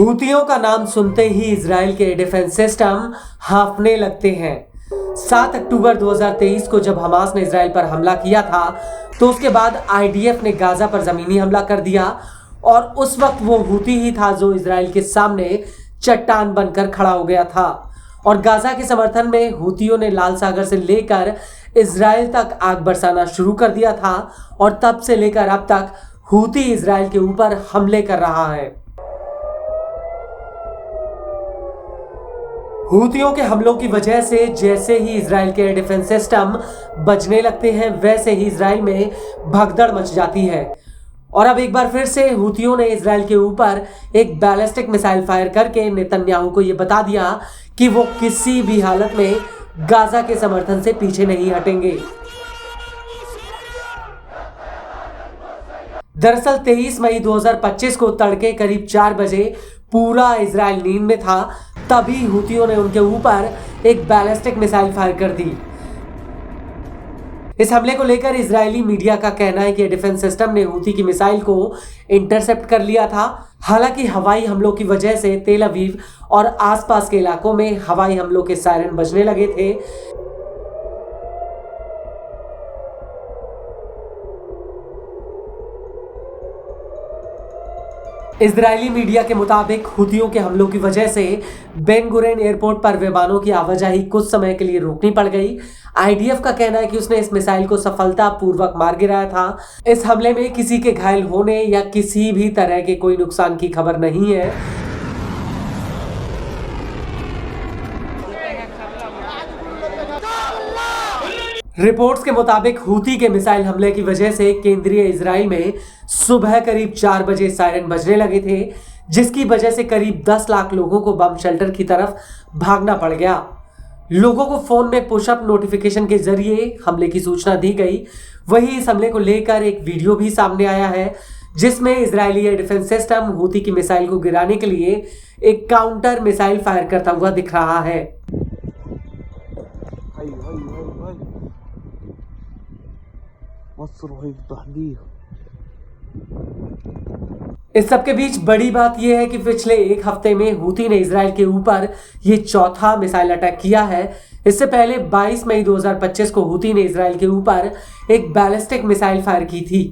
हूतियों का नाम सुनते ही इजराइल के डिफेंस सिस्टम हांफने लगते हैं। 7 अक्टूबर 2023 को जब हमास ने इजराइल पर हमला किया था तो उसके बाद आईडीएफ ने गाजा पर जमीनी हमला कर दिया और उस वक्त वो हूती ही था जो इजराइल के सामने चट्टान बनकर खड़ा हो गया था। और गाजा के समर्थन में हूतियों ने लाल सागर से लेकर इजराइल तक आग बरसाना शुरू कर दिया था और तब से लेकर अब तक हूती इजराइल के ऊपर हमले कर रहा है। हूतियों के हमलों की वजह से जैसे ही इजराइल के डिफेंस सिस्टम बचने लगते हैं वैसे ही इजराइल में भगदड़ मच जाती है। और अब एक बार फिर से हूतियों ने इजराइल के ऊपर एक बैलिस्टिक मिसाइल फायर करके नेतन्याहू को यह बता दिया कि वो किसी भी हालत में गाजा के समर्थन से पीछे नहीं हटेंगे। दरअसल 23 मई 2025 को तड़के करीब 4 बजे पूरा इजराइल नींद में था, तभी हूतियों ने उनके ऊपर एक बैलिस्टिक मिसाइल फायर कर दी। इस हमले को लेकर इजरायली मीडिया का कहना है कि डिफेंस सिस्टम ने हूती की मिसाइल को इंटरसेप्ट कर लिया था। हालांकि हवाई हमलों की वजह से तेल अवीव और आसपास के इलाकों में हवाई हमलों के सायरन बजने लगे थे। इजरायली मीडिया के मुताबिक हूतियों के हमलों की वजह से बेन गुरेन एयरपोर्ट पर विमानों की आवाजाही कुछ समय के लिए रोकनी पड़ गई। आईडीएफ का कहना है कि उसने इस मिसाइल को सफलतापूर्वक मार गिराया था। इस हमले में किसी के घायल होने या किसी भी तरह के कोई नुकसान की खबर नहीं है। रिपोर्ट्स के मुताबिक हूती के मिसाइल हमले की वजह से केंद्रीय इजराइल में सुबह करीब 4 बजे सायरन बजने लगे थे, जिसकी वजह से करीब 10 लाख लोगों को बम शेल्टर की तरफ भागना पड़ गया। लोगों को फोन में पुशअप नोटिफिकेशन के जरिए हमले की सूचना दी गई। वहीं इस हमले को लेकर एक वीडियो भी सामने आया है जिसमें Israeli air defence system Houthi की मिसाइल को गिराने के लिए एक काउंटर मिसाइल फायर करता हुआ दिख रहा है। इस सबके बीच बड़ी बात यह है कि पिछले एक हफ्ते में हूती ने इजराइल के ऊपर ये चौथा मिसाइल अटैक किया है। इससे पहले 22 मई 2025 को हूती ने इजराइल के ऊपर एक बैलिस्टिक मिसाइल फायर की थी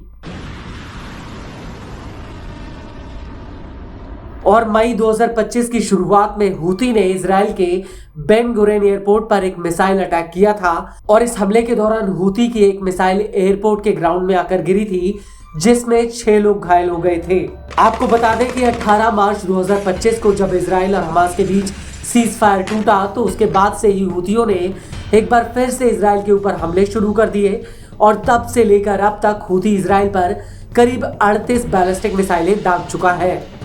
और मई 2025 की शुरुआत में हूती ने इजराइल के बेन गुरेन एयरपोर्ट पर एक मिसाइल अटैक किया था और इस हमले के दौरान हूती की एक मिसाइल एयरपोर्ट के ग्राउंड में आकर गिरी थी जिसमें 6 लोग घायल हो गए थे। आपको बता दें कि 18 मार्च 2025 को जब इजराइल और हमास के बीच सीज फायर टूटा तो उसके बाद से ही हूतियों ने एक बार फिर से इजराइल के ऊपर हमले शुरू कर दिए और तब से लेकर अब तक हूती इजराइल पर करीब 38 बैलिस्टिक मिसाइलें दाग चुका है।